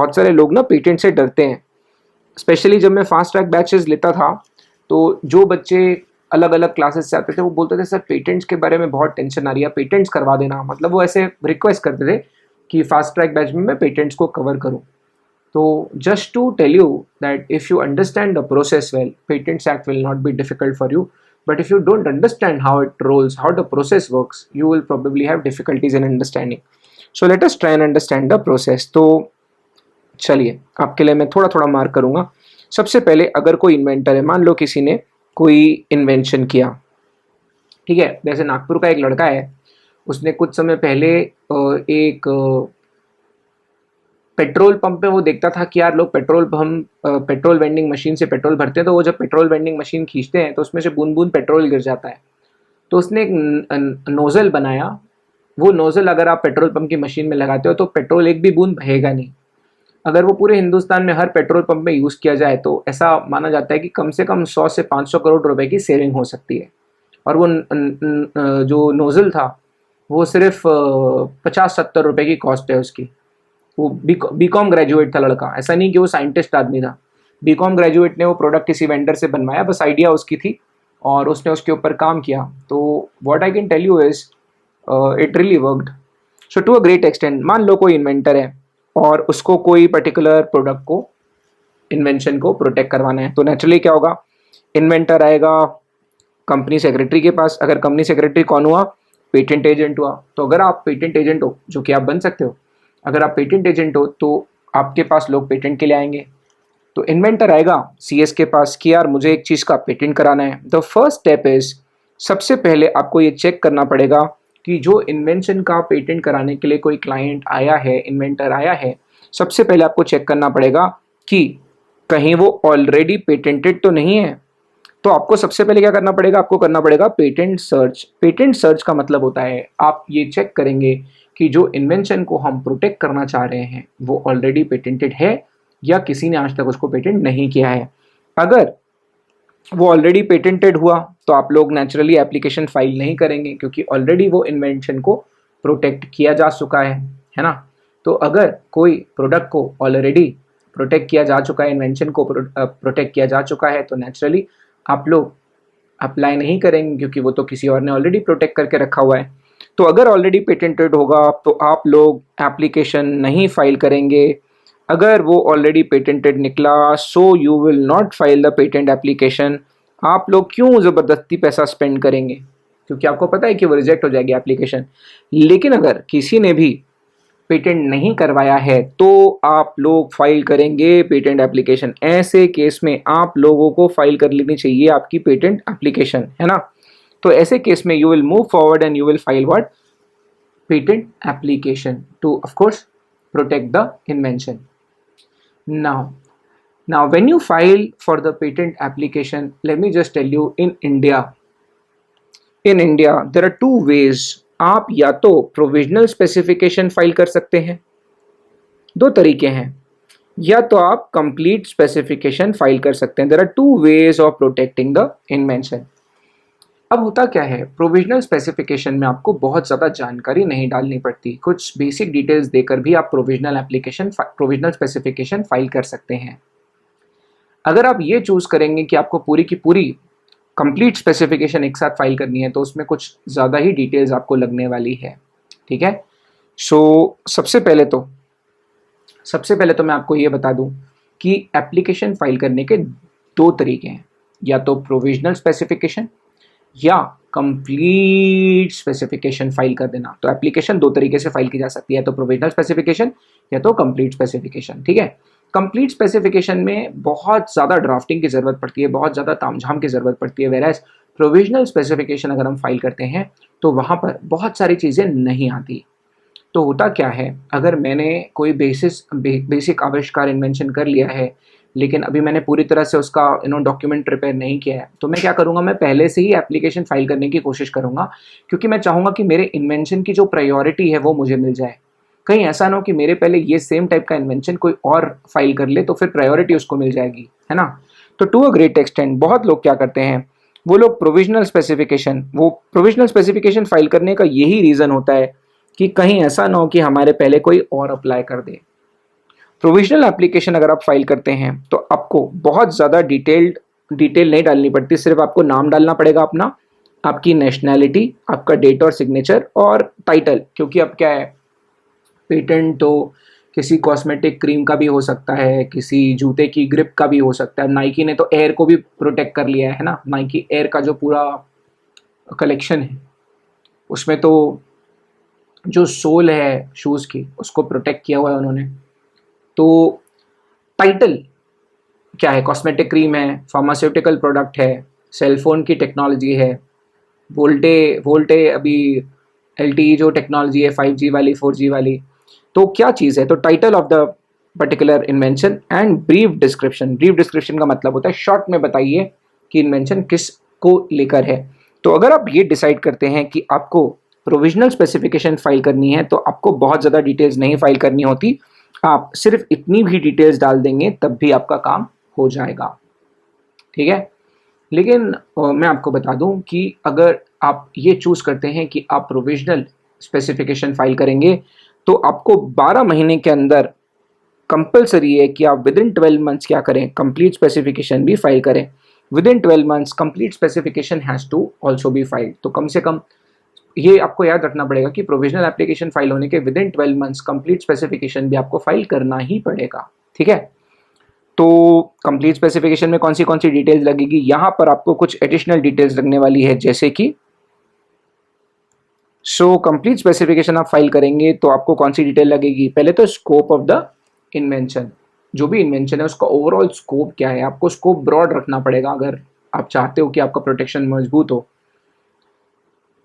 बहुत सारे लोग ना पेटेंट से डरते हैं। स्पेशली जब मैं फास्ट ट्रैक बैचेस लेता था तो जो बच्चे अलग अलग क्लासेस से आते थे वो बोलते थे सर पेटेंट्स के बारे में बहुत टेंशन आ रही है, पेटेंट्स करवा देना। मतलब वो ऐसे रिक्वेस्ट करते थे कि फास्ट ट्रैक बैच में मैं पेटेंट्स को कवर करूं। तो just to tell you that if you understand the process well, patents act will not be difficult for you, but if you don't understand how it rolls, how the process works, you will probably have difficulties in understanding. So let us try and understand the process. तो चलिए आपके लिए मैं थोड़ा थोड़ा mark करूंगा। सबसे पहले अगर कोई इन्वेंटर है, मान लो किसी ने कोई इन्वेंशन किया, ठीक है, जैसे नागपुर का एक लड़का है, उसने कुछ समय पहले एक पेट्रोल पंप पे वो देखता था कि यार लोग पेट्रोल वेंडिंग मशीन से पेट्रोल भरते हैं, तो वो जब पेट्रोल वेंडिंग मशीन खींचते हैं तो उसमें से बूंद बूंद पेट्रोल गिर जाता है। तो उसने एक नोजल बनाया। वो नोजल अगर आप पेट्रोल पंप की मशीन में लगाते हो तो पेट्रोल एक भी बूंद बहेगा नहीं। अगर वो पूरे हिंदुस्तान में हर पेट्रोल पंप में यूज़ किया जाए तो ऐसा माना जाता है कि कम से कम 100 से 500 करोड़ रुपए की सेविंग हो सकती है। और वो जो नोजल था वो सिर्फ 50-70 रुपए की कॉस्ट है उसकी। वो बीकॉम ग्रेजुएट था लड़का, ऐसा नहीं कि वो साइंटिस्ट आदमी था। बीकॉम ग्रेजुएट ने वो प्रोडक्ट किसी वेंडर से बनवाया, बस आइडिया उसकी थी और उसने उसके ऊपर काम किया। तो what I can tell you is it really worked. So to a great extent, मान लो कोई इन्वेंटर है और उसको कोई पर्टिकुलर प्रोडक्ट को, इन्वेंशन को प्रोटेक्ट करवाना है, तो नेचुरली क्या होगा, इन्वेंटर आएगा कंपनी सेक्रेटरी के पास। अगर कंपनी सेक्रेटरी कौन हुआ, पेटेंट एजेंट हुआ। तो अगर आप पेटेंट एजेंट हो, जो कि आप बन सकते हो, अगर आप पेटेंट एजेंट हो तो आपके पास लोग पेटेंट के लिए आएंगे। तो इन्वेंटर आएगा सीएस के पास कि यार मुझे एक चीज़ का पेटेंट कराना है। द फर्स्ट स्टेप इज, सबसे पहले आपको ये चेक करना पड़ेगा कि जो इन्वेंशन का पेटेंट कराने के लिए कोई क्लाइंट आया है, इन्वेंटर आया है, सबसे पहले आपको चेक करना पड़ेगा कि कहीं वो ऑलरेडी पेटेंटेड तो नहीं है। तो आपको सबसे पहले क्या करना पड़ेगा, आपको करना पड़ेगा पेटेंट सर्च। पेटेंट सर्च का मतलब होता है आप ये चेक करेंगे कि जो इन्वेंशन को हम प्रोटेक्ट करना चाह रहे हैं वो ऑलरेडी पेटेंटेड है या किसी ने आज तक उसको पेटेंट नहीं किया है। अगर वो ऑलरेडी पेटेंटेड हुआ तो आप लोग नेचुरली एप्लीकेशन फाइल नहीं करेंगे क्योंकि ऑलरेडी वो इन्वेंशन को प्रोटेक्ट किया जा चुका है ना। तो अगर कोई प्रोडक्ट को ऑलरेडी प्रोटेक्ट किया जा चुका है, इन्वेंशन को प्रोटेक्ट किया जा चुका है, तो नेचुरली आप लोग अप्लाई नहीं करेंगे क्योंकि वो तो किसी और ने ऑलरेडी प्रोटेक्ट करके रखा हुआ है। तो अगर ऑलरेडी पेटेंटेड होगा तो आप लोग एप्लीकेशन नहीं फाइल करेंगे। अगर वो ऑलरेडी पेटेंटेड निकला, so you will not file the patent application. आप लोग क्यों ज़बरदस्ती पैसा स्पेंड करेंगे, क्योंकि आपको पता है कि वो रिजेक्ट हो जाएगी एप्लीकेशन। लेकिन अगर किसी ने भी पेटेंट नहीं करवाया है तो आप लोग फाइल करेंगे पेटेंट एप्लीकेशन। ऐसे केस में आप लोगों को फाइल कर लेनी चाहिए आपकी पेटेंट एप्लीकेशन, है ना। तो ऐसे केस में you will move forward and you will file what, patent application two of course protect the invention. Now when you file for the patent application, let me just tell you, in India there are two ways. आप या तो provisional specification file कर सकते हैं, दो तरीके हैं, या तो आप कंप्लीट स्पेसिफिकेशन फाइल कर सकते हैं। There are two ways of protecting the invention. अब होता क्या है, प्रोविजनल स्पेसिफिकेशन में आपको बहुत ज़्यादा जानकारी नहीं डालनी पड़ती, कुछ बेसिक डिटेल्स देकर भी आप प्रोविजनल स्पेसिफिकेशन फाइल कर सकते हैं। अगर आप ये चूज़ करेंगे कि आपको पूरी की पूरी कंप्लीट स्पेसिफिकेशन एक साथ फाइल करनी है तो उसमें कुछ ज़्यादा ही डिटेल्स आपको लगने वाली है, ठीक है। सो सबसे पहले तो मैं आपको ये बता दूं कि एप्लीकेशन फाइल करने के दो तरीके हैं, या तो प्रोविजनल स्पेसिफिकेशन या कंप्लीट स्पेसिफिकेशन फाइल कर देना। तो एप्लीकेशन दो तरीके से फाइल की जा सकती है, तो प्रोविजनल स्पेसिफिकेशन या तो कंप्लीट स्पेसिफिकेशन, ठीक है। कंप्लीट स्पेसिफिकेशन में बहुत ज़्यादा ड्राफ्टिंग की ज़रूरत पड़ती है, बहुत ज़्यादा तामझाम की ज़रूरत पड़ती है। वेराज प्रोविजनल स्पेसिफिकेशन अगर हम फाइल करते हैं तो वहाँ पर बहुत सारी चीज़ें नहीं आती। तो होता क्या है, अगर मैंने कोई बेसिक आविष्कार इन्वेंशन कर लिया है लेकिन अभी मैंने पूरी तरह से उसका डॉक्यूमेंट प्रिपेयर नहीं किया है, तो मैं क्या करूँगा, मैं पहले से ही एप्लीकेशन फाइल करने की कोशिश करूँगा, क्योंकि मैं चाहूँगा कि मेरे इन्वेंशन की जो प्रायोरिटी है वो मुझे मिल जाए। कहीं ऐसा ना हो कि मेरे पहले ये सेम टाइप का इन्वेंशन कोई और फाइल कर ले तो फिर प्रायोरिटी उसको मिल जाएगी, है ना। तो टू अ ग्रेट एक्सटेंट बहुत लोग क्या करते हैं, वो लोग प्रोविजनल स्पेसिफिकेशन फाइल करने का यही रीज़न होता है कि कहीं ऐसा ना हो कि हमारे पहले कोई और अप्लाई कर दे। प्रोविजनल एप्लीकेशन अगर आप फाइल करते हैं तो आपको बहुत ज़्यादा डिटेल नहीं डालनी पड़ती, सिर्फ आपको नाम डालना पड़ेगा अपना, आपकी नेशनैलिटी, आपका डेट और सिग्नेचर और टाइटल। क्योंकि अब क्या है, पेटेंट तो किसी कॉस्मेटिक क्रीम का भी हो सकता है, किसी जूते की ग्रिप का भी हो सकता है। नाइकी ने तो एयर को भी प्रोटेक्ट कर लिया है ना, नाइकी एयर का जो पूरा कलेक्शन है उसमें तो जो सोल है शूज़ की उसको प्रोटेक्ट किया हुआ है उन्होंने। तो टाइटल क्या है, कॉस्मेटिक क्रीम है, फार्मास्यूटिकल प्रोडक्ट है, सेलफोन की टेक्नोलॉजी है, वोल्टे अभी LTE जो टेक्नोलॉजी है 5G वाली 4G वाली, तो क्या चीज़ है, तो title of the particular invention and brief description. Brief description का मतलब होता है शॉर्ट में बताइए कि इन्वेंशन किस को लेकर है। तो अगर आप ये डिसाइड करते हैं कि आपको प्रोविजनल स्पेसिफिकेशन फाइल करनी है तो आपको बहुत ज़्यादा डिटेल्स नहीं फाइल करनी होती, आप सिर्फ इतनी भी डिटेल्स डाल देंगे तब भी आपका काम हो जाएगा, ठीक है। लेकिन मैं आपको बता दूं कि अगर आप ये चूज़ करते हैं कि आप प्रोविजनल स्पेसिफिकेशन फाइल करेंगे तो आपको 12 महीने के अंदर कंपलसरी है कि आप विद इन 12 मंथ्स क्या करें, कंप्लीट स्पेसिफिकेशन भी फाइल करें। Within 12 months complete specification has to also be filed. तो कम से कम ये आपको याद रखना पड़ेगा कि प्रोविजनल एप्लीकेशन फाइल होने के with in 12 months complete specification भी आपको फाइल करना ही पड़ेगा, ठीक है। तो कंप्लीट स्पेसिफिकेशन में कौन सी डिटेल्स लगेगी, यहां पर आपको कुछ एडिशनल डिटेल्स लगने वाली है, जैसे कि कंप्लीट स्पेसिफिकेशन आप फाइल करेंगे तो आपको कौन सी डिटेल लगेगी, पहले तो स्कोप ऑफ द इन्वेंशन, जो भी इन्वेंशन है उसका ओवरऑल स्कोप क्या है, आपको स्कोप ब्रॉड रखना पड़ेगा अगर आप चाहते हो कि आपका प्रोटेक्शन मजबूत हो।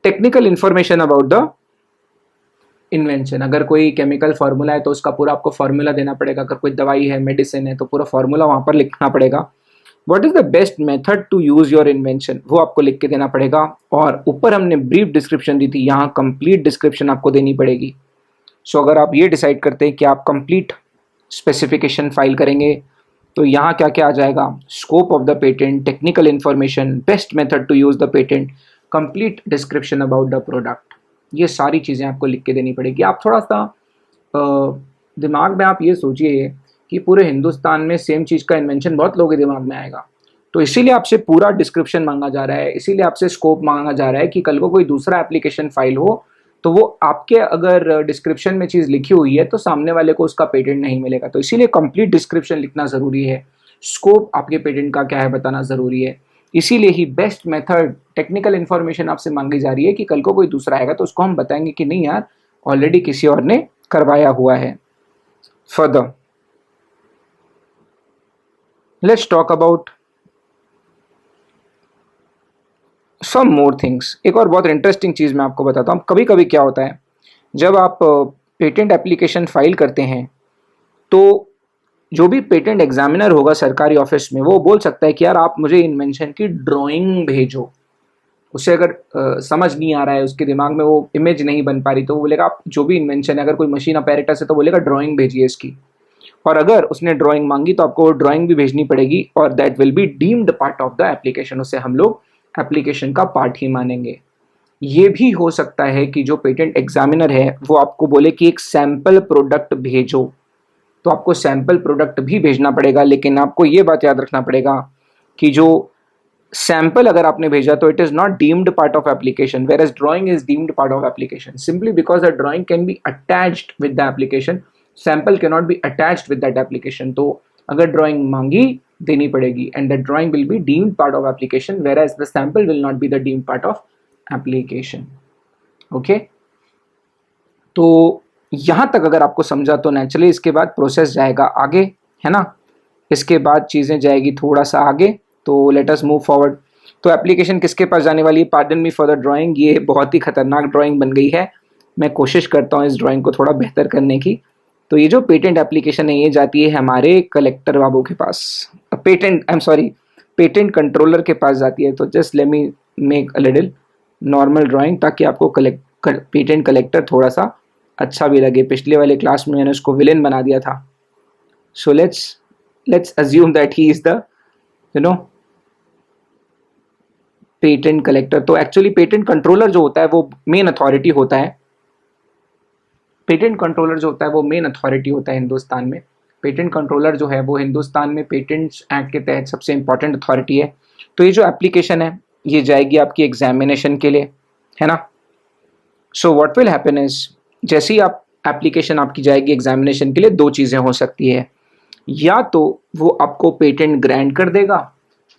Technical information about the invention, अगर कोई केमिकल फार्मूला है तो उसका पूरा आपको फार्मूला देना पड़ेगा, अगर कोई दवाई है मेडिसिन है तो पूरा फार्मूला वहां पर लिखना पड़ेगा। What is the best method to use your invention, वो आपको लिख के देना पड़ेगा। और ऊपर हमने ब्रीफ डिस्क्रिप्शन दी थी, यहाँ कंप्लीट डिस्क्रिप्शन आपको देनी पड़ेगी। अगर आप ये डिसाइड करते हैं कि आप कंप्लीट स्पेसिफिकेशन फाइल करेंगे तो यहाँ क्या क्या आ जाएगा, scope of the patent, technical information, best method to use the patent, complete description about the product, ये सारी चीज़ें आपको लिख के देनी पड़ेगी। आप थोड़ा सा दिमाग में आप ये सोचिए कि पूरे हिंदुस्तान में सेम चीज़ का इन्वेंशन बहुत लोगों के दिमाग में आएगा, तो इसीलिए आपसे पूरा डिस्क्रिप्शन मांगा जा रहा है, इसीलिए आपसे स्कोप मांगा जा रहा है कि कल को कोई दूसरा एप्लीकेशन फाइल हो तो वो आपके अगर डिस्क्रिप्शन में चीज़ लिखी हुई है तो सामने वाले को उसका पेटेंट नहीं मिलेगा। तो इसीलिए कंप्लीट डिस्क्रिप्शन लिखना ज़रूरी है, स्कोप आपके पेटेंट का क्या है बताना ज़रूरी है। इसीलिए ही बेस्ट मेथड, टेक्निकल इन्फॉर्मेशन आपसे मांगी जा रही है कि कल को कोई दूसरा आएगा तो उसको हम बताएंगे कि नहीं यार ऑलरेडी किसी और ने करवाया हुआ है। Further let's talk about some more things. एक और बहुत इंटरेस्टिंग चीज़ मैं आपको बताता हूँ। कभी कभी क्या होता है, जब आप पेटेंट एप्लीकेशन फाइल करते हैं तो जो भी पेटेंट एग्जामिनर होगा सरकारी ऑफिस में वो बोल सकता है कि यार आप मुझे इन्वेंशन की ड्राइंग भेजो। उसे अगर समझ नहीं आ रहा है, उसके दिमाग में वो इमेज नहीं बन पा रही, तो वो बोलेगा आप जो भी इन्वेंशन है, अगर कोई मशीन अपैरेटस है तो बोलेगा ड्राइंग भेजिए इसकी। और अगर उसने ड्राइंग मांगी तो आपको ड्राइंग भी भेजनी पड़ेगी और that will be deemed part of the application, उसे हम लोग एप्लीकेशन का पार्ट ही मानेंगे। ये भी हो सकता है कि जो पेटेंट एग्जामिनर है वो आपको बोले कि एक सैंपल प्रोडक्ट भेजो, तो आपको सैंपल प्रोडक्ट भी भेजना पड़ेगा। लेकिन आपको ये बात याद रखना पड़ेगा कि जो सैंपल अगर आपने भेजा तो it is not deemed part of application, whereas drawing is deemed part of application simply because the drawing can be attached with the application, sample can not be attached with that application. तो अगर drawing मांगी देनी पड़ेगी and the drawing will be deemed part of application, whereas the sample will not be the deemed part of application. Okay, तो यहां तक अगर आपको समझा तो नेचुरली इसके बाद प्रोसेस जाएगा आगे, है ना। इसके बाद चीज़ें जाएगी थोड़ा सा आगे, तो लेट अस मूव फॉरवर्ड। तो एप्लीकेशन किसके पास जाने वाली है, pardon me for the drawing, ये बहुत ही खतरनाक ड्राइंग बन गई है। मैं कोशिश करता हूँ इस ड्राइंग को थोड़ा बेहतर करने की। तो ये जो पेटेंट एप्लीकेशन है ये जाती है हमारे कलेक्टर बाबू के पास, पेटेंट कंट्रोलर के पास जाती है। तो just let me make a little normal drawing ताकि आपको पेटेंट कलेक्टर थोड़ा सा अच्छा भी लगे। पिछले वाले क्लास में मैंने उसको विलेन बना दिया था। So let's assume that he is the patent collector. तो एक्चुअली पेटेंट कंट्रोलर जो होता है वो मेन अथॉरिटी होता है। पेटेंट कंट्रोलर जो होता है वो मेन अथॉरिटी होता है हिंदुस्तान में। पेटेंट कंट्रोलर जो है वो हिंदुस्तान में पेटेंट्स एक्ट के तहत सबसे इम्पॉर्टेंट अथॉरिटी है। तो ये जो एप्लीकेशन है ये जाएगी आपकी एग्जामिनेशन के लिए, है ना। So what will happen is, जैसे ही आप एप्लीकेशन आपकी जाएगी एग्जामिनेशन के लिए, दो चीज़ें हो सकती है, या तो वो आपको पेटेंट ग्रांट कर देगा,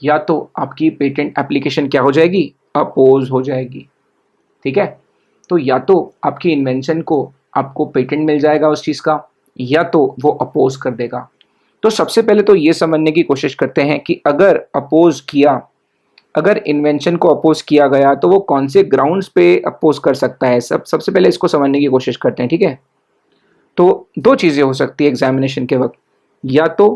या तो आपकी पेटेंट एप्लीकेशन क्या हो जाएगी, अपोज हो जाएगी। ठीक है, तो या तो आपकी इन्वेंशन को आपको पेटेंट मिल जाएगा उस चीज़ का, या तो वो अपोज कर देगा। तो सबसे पहले तो ये समझने की कोशिश करते हैं कि अगर अपोज किया, अगर इन्वेंशन को अपोज किया गया तो वो कौन से ग्राउंड्स पे अपोज कर सकता है। सबसे पहले इसको समझने की कोशिश करते हैं। ठीक है, तो दो चीज़ें हो सकती है एग्जामिनेशन के वक्त, या तो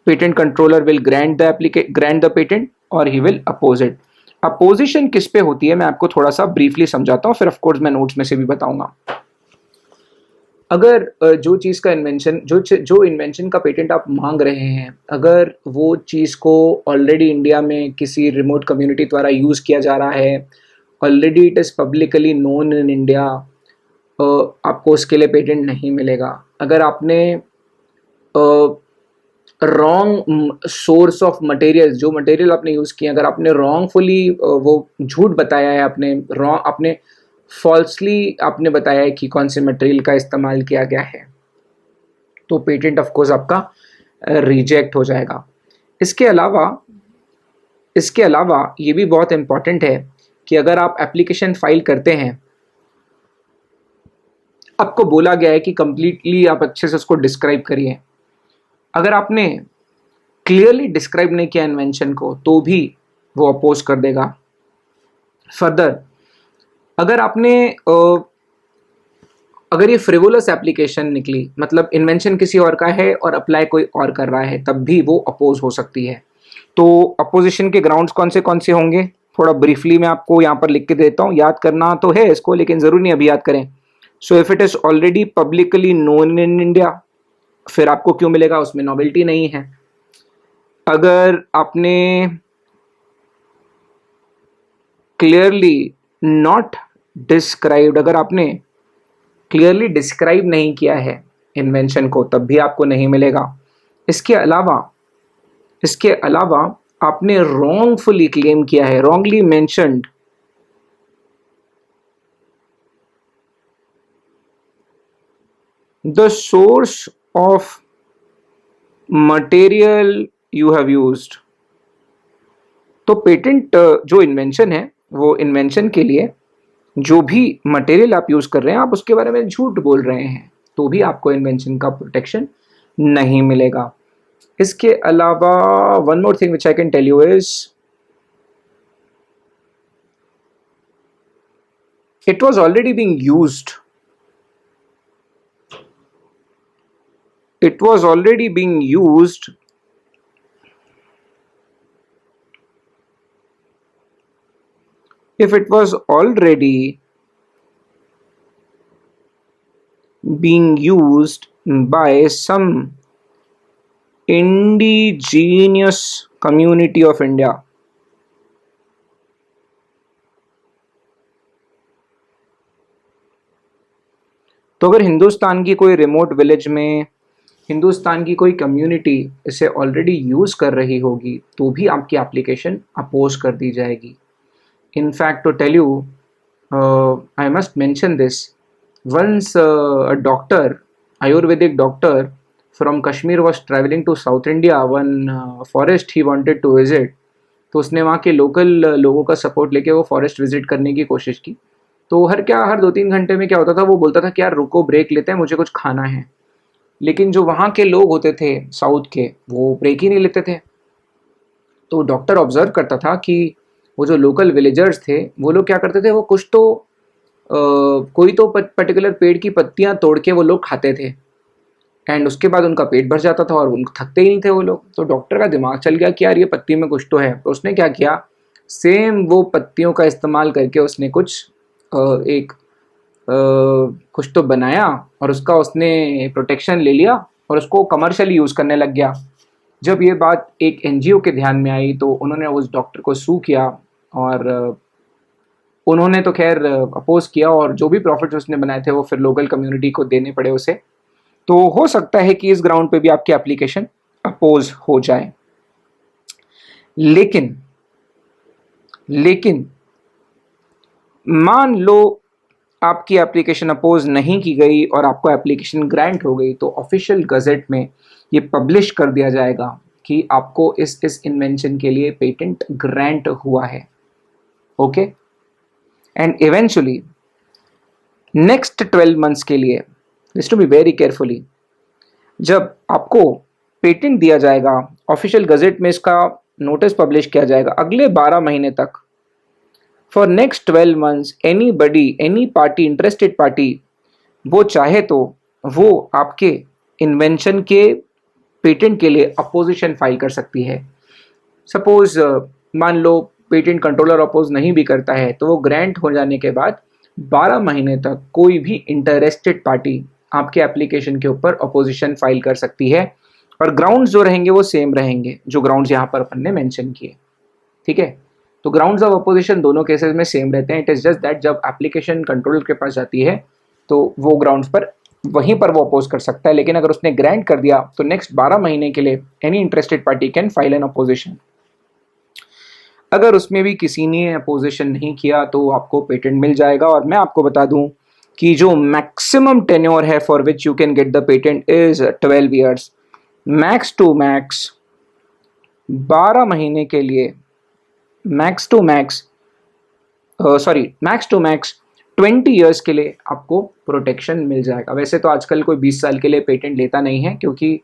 patent controller will grant the patent और he will oppose it. Opposition किस पे होती है मैं आपको थोड़ा सा ब्रीफली समझाता हूँ, फिर ऑफ कोर्स मैं नोट्स में से भी बताऊंगा। अगर जो चीज़ का इन्वेंशन, जो इन्वेंशन का पेटेंट आप मांग रहे हैं, अगर वो चीज़ को ऑलरेडी इंडिया में किसी रिमोट कम्युनिटी द्वारा यूज़ किया जा रहा है, already it is publicly known in India, आपको उसके लिए पेटेंट नहीं मिलेगा। अगर आपने रॉन्ग सोर्स ऑफ मटेरियल, जो मटेरियल आपने यूज़ किया, अगर आपने रॉन्गफुली वो झूठ बताया है, आपने फॉल्सली आपने बताया है कि कौन से मटेरियल का इस्तेमाल किया गया है, तो पेटेंट ऑफ कोर्स आपका रिजेक्ट हो जाएगा। इसके अलावा ये भी बहुत इम्पॉर्टेंट है कि अगर आप एप्लीकेशन फाइल करते हैं, आपको बोला गया है कि कंप्लीटली आप अच्छे से उसको डिस्क्राइब करिए। अगर आपने क्लियरली डिस्क्राइब नहीं किया इन्वेंशन को तो भी वो अपोज कर देगा। फर्दर, अगर ये फ्रिवोलस एप्लीकेशन निकली, मतलब इन्वेंशन किसी और का है और अप्लाई कोई और कर रहा है, तब भी वो अपोज हो सकती है। तो अपोजिशन के ग्राउंड्स कौन से होंगे, थोड़ा ब्रीफली मैं आपको यहाँ पर लिख के देता हूँ, याद करना तो है इसको लेकिन ज़रूरी नहीं अभी याद करें। So if it is already publicly known in India, फिर आपको क्यों मिलेगा, उसमें नॉवेल्टी नहीं है। अगर आपने क्लियरली नॉट डिस्क्राइब्ड, अगर आपने क्लियरली डिस्क्राइब नहीं किया है इन्वेंशन को, तब भी आपको नहीं मिलेगा। इसके अलावा आपने रॉन्गफुली क्लेम किया है, wrongly mentioned the source of material you have used. तो पेटेंट जो इन्वेंशन है, वो इन्वेंशन के लिए जो भी मटेरियल आप यूज कर रहे हैं, आप उसके बारे में झूठ बोल रहे हैं, तो भी आपको इन्वेंशन का प्रोटेक्शन नहीं मिलेगा। इसके अलावा one more thing which I can tell you is, it was already being used, it was already being used if it was already being used by some indigenous community of India। तो अगर हिंदुस्तान की कोई remote village में हिंदुस्तान की कोई community इसे already use कर रही होगी, तो भी आपकी एप्लीकेशन अपोज कर दी जाएगी। In fact, to tell you, I must mention this. Once a doctor, Ayurvedic doctor from Kashmir was traveling to South India, one forest he wanted to visit. तो उसने वहाँ के लोकल लोगों का सपोर्ट लेके वो फॉरेस्ट विजिट करने की कोशिश की। तो हर 2-3 घंटे में क्या होता था, वो बोलता था कि यार रुको, ब्रेक लेते हैं, मुझे कुछ खाना है। लेकिन जो वहाँ के लोग होते थे साउथ के, वो ब्रेक ही नहीं लेते थे। तो डॉक्टर ऑब्जर्व करता था कि वो जो लोकल विलेजर्स थे, वो लोग क्या करते थे, वो कुछ तो कोई तो पर्टिकुलर पेड़ की पत्तियाँ तोड़ के वो लोग खाते थे, एंड उसके बाद उनका पेट भर जाता था और उनको थकते ही नहीं थे वो लोग। तो डॉक्टर का दिमाग चल गया कि यार ये पत्ती में कुछ तो है। तो उसने क्या किया, सेम वो पत्तियों का इस्तेमाल करके उसने कुछ तो बनाया और उसका उसने प्रोटेक्शन ले लिया और उसको कमर्शियली यूज़ करने लग गया। जब ये बात एक एनजीओ के ध्यान में आई तो उन्होंने उस डॉक्टर को सू किया और उन्होंने तो खैर अपोज किया, और जो भी प्रॉफिट्स उसने बनाए थे वो फिर लोकल कम्युनिटी को देने पड़े उसे। तो हो सकता है कि इस ग्राउंड पे भी आपकी एप्लीकेशन अपोज हो जाए। लेकिन लेकिन मान लो आपकी एप्लीकेशन अपोज नहीं की गई और आपको एप्लीकेशन ग्रांट हो गई, तो ऑफिशियल गजेट में ये पब्लिश कर दिया जाएगा कि आपको इस इन्वेंशन के लिए पेटेंट ग्रांट हुआ है। Okay, and eventually next 12 months के लिए, this to be very carefully, जब आपको पेटेंट दिया जाएगा, ऑफिशियल गजेट में इसका नोटिस पब्लिश किया जाएगा, अगले 12 महीने तक, for next 12 months anybody, any party, interested party, वो चाहे तो वो आपके इन्वेंशन के पेटेंट के लिए अपोजिशन फाइल कर सकती है। सपोज मान लो पेटेंट कंट्रोलर अपोज नहीं भी करता है, तो वो ग्रांट हो जाने के बाद 12 महीने तक कोई भी इंटरेस्टेड पार्टी आपके एप्लीकेशन के ऊपर अपोजिशन फाइल कर सकती है, और ग्राउंड्स जो रहेंगे वो सेम रहेंगे जो ग्राउंड्स यहाँ पर अपन ने मेंशन किए। ठीक है, तो ग्राउंड्स ऑफ अपोजिशन दोनों केसेस में सेम रहते हैं। इट इज जस्ट दैट जब एप्लीकेशन कंट्रोलर के पास जाती है तो वो ग्राउंड्स पर वहीं पर वो अपोज कर सकता है, लेकिन अगर उसने ग्रांट कर दिया तो नेक्स्ट 12 महीने के लिए any interested party can file N opposition. अगर उसमें भी किसी ने अपोजिशन नहीं किया तो आपको पेटेंट मिल जाएगा। और मैं आपको बता दूं कि जो मैक्सिमम टेन्योर है for which you can get the patent is 12 years. Max to max 12 महीने के लिए, मैक्स टू मैक्स 20 ईयर्स के लिए आपको प्रोटेक्शन मिल जाएगा। वैसे तो आजकल कोई 20 साल के लिए पेटेंट लेता नहीं है, क्योंकि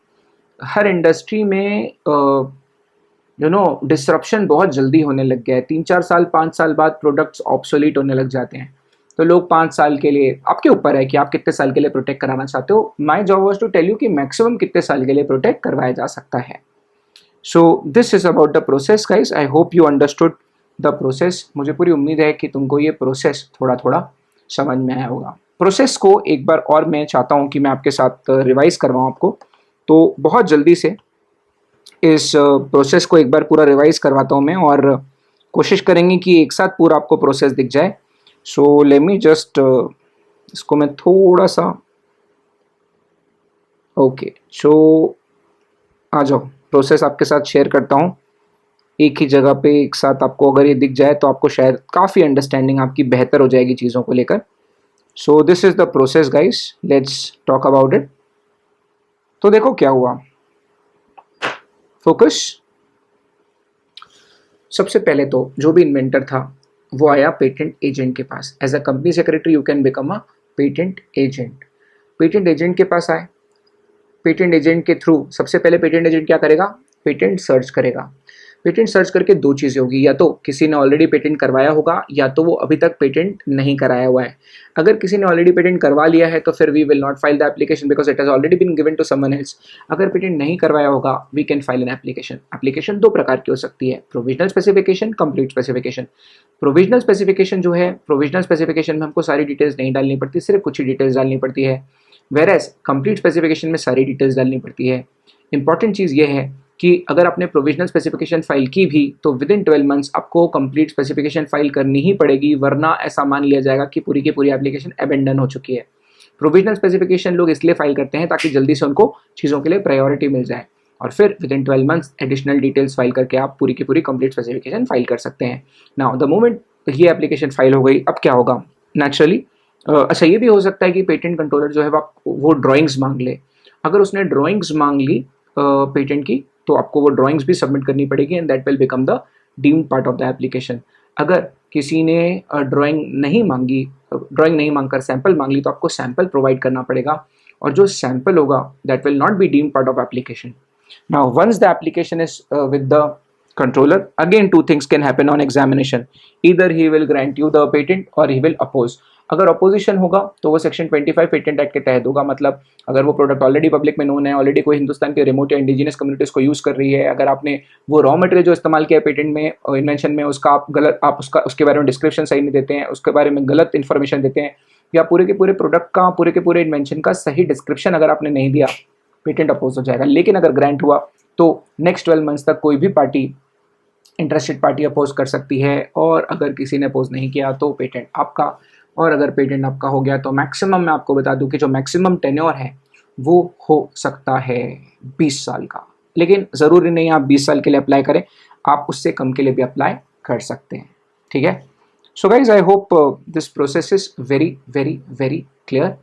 हर इंडस्ट्री में डिसरप्शन बहुत जल्दी होने लग गया है। 3-4 साल 5 साल बाद प्रोडक्ट्स ऑब्सोलीट होने लग जाते हैं, तो लोग 5 साल के लिए, आपके ऊपर है कि आप कितने साल के लिए प्रोटेक्ट कराना चाहते हो। My job was to tell you कि मैक्सिमम कितने साल के लिए प्रोटेक्ट करवाया जा सकता है। So this is about the process guys. I hope you understood the process. मुझे पूरी उम्मीद है कि तुमको ये प्रोसेस थोड़ा थोड़ा समझ में आया होगा। प्रोसेस को एक बार और मैं चाहता हूँ कि मैं आपके साथ रिवाइज करवाऊँ आपको, तो बहुत जल्दी से इस प्रोसेस को एक बार पूरा रिवाइज करवाता हूँ मैं, और कोशिश करेंगे कि एक साथ पूरा आपको प्रोसेस दिख जाए। सो लेट मी जस्ट इसको मैं थोड़ा सा, ओके, सो आ जाओ, प्रोसेस आपके साथ शेयर करता हूँ एक ही जगह पे एक साथ। आपको अगर ये दिख जाए तो आपको शायद काफ़ी अंडरस्टैंडिंग आपकी बेहतर हो जाएगी चीज़ों को लेकर। So this is the process guys, let's talk about it. तो देखो क्या हुआ, फोकस। सबसे पहले तो जो भी इन्वेंटर था वो आया पेटेंट एजेंट के पास। As a company secretary you can become a patent agent. Patent agent के पास आए, पेटेंट एजेंट के थ्रू सबसे पहले पेटेंट एजेंट क्या करेगा, पेटेंट सर्च करेगा। पेटेंट सर्च करके दो चीज़ें होगी, या तो किसी ने ऑलरेडी पेटेंट करवाया होगा, या तो वो अभी तक पेटेंट नहीं कराया हुआ है। अगर किसी ने ऑलरेडी पेटेंट करवा लिया है तो फिर we will not file the application because it has already been given to someone else. अगर पेटेंट नहीं करवाया होगा we can file an application. Application दो प्रकार की हो सकती है, provisional specification, complete specification. Provisional specification जो है, प्रोविजनल स्पेसिफिकेशन में हमको सारी डिटेल्स नहीं डालनी पड़ती, सिर्फ कुछ ही डिटेल्स डालनी पड़ती है। वेरएज कंप्लीट स्पेसिफिकेशन में सारी डिटेल्स डालनी पड़ती है। इंपॉर्टेंट चीज़ ये है कि अगर आपने प्रोविजनल स्पेसिफिकेशन फाइल की भी तो विद इन 12 मंथ्स आपको कंप्लीट स्पेसिफिकेशन फाइल करनी ही पड़ेगी, वरना ऐसा मान लिया जाएगा कि पूरी की पूरी एप्लीकेशन अबेंडन हो चुकी है। प्रोविजनल स्पेसिफिकेशन लोग इसलिए फाइल करते हैं ताकि जल्दी से उनको चीज़ों के लिए प्रायोरिटी मिल जाए, और फिर with in 12 months additional details file करके आप पूरी की पूरी कंप्लीट स्पेसिफिकेशन फाइल कर सकते हैं। नाउ द मोमेंट ये एप्लीकेशन फाइल हो गई, अब क्या होगा, नेचुरली अच्छा ये भी हो सकता है कि पेटेंट कंट्रोलर जो है वो ड्राइंग्स मांग ले। अगर उसने ड्राइंग्स मांग ली पेटेंट की तो आपको वो ड्राइंग्स भी सबमिट करनी पड़ेगी, and that will become the deemed part of the application. अगर किसी ने ड्राइंग नहीं मांगकर सैंपल मांग ली तो आपको सैंपल प्रोवाइड करना पड़ेगा, और जो सैंपल होगा that will not be deemed part of application. Now once the application is with the controller, again two things can happen on examination. Either he will grant you the patent or he will oppose. अगर opposition होगा तो वो section 25 patent act के तहत होगा। मतलब अगर वो प्रोडक्ट ऑलरेडी पब्लिक में नोन है, ऑलरेडी कोई हिंदुस्तान के रिमोट या इंडिजिनस कम्युनिटीज को यूज़ कर रही है, अगर आपने वो रॉ मटेरियल जो इस्तेमाल किया है पेटेंट में, इन्वेंशन में, आप उसके बारे में डिस्क्रिप्शन सही नहीं देते हैं, उसके बारे में गलत इन्फॉर्मेशन देते हैं, या पूरे के पूरे प्रोडक्ट का, पूरे के पूरे इन्वेंशन का सही डिस्क्रिप्शन अगर आपने नहीं दिया, पेटेंट अपोज हो जाएगा। लेकिन अगर ग्रांट हुआ तो नेक्स्ट 12 मंथ्स तक कोई भी पार्टी, इंटरेस्टेड पार्टी अपोज कर सकती है, और अगर किसी ने अपोज नहीं किया तो पेटेंट आपका, और अगर पेटेंट आपका हो गया तो मैक्सिमम, मैं आपको बता दूं कि जो मैक्सिमम टेन्योर है वो हो सकता है 20 साल का, लेकिन ज़रूरी नहीं आप 20 साल के लिए अप्लाई करें, आप उससे कम के लिए भी अप्लाई कर सकते हैं, ठीक है। So guys I hope this process is very very very clear.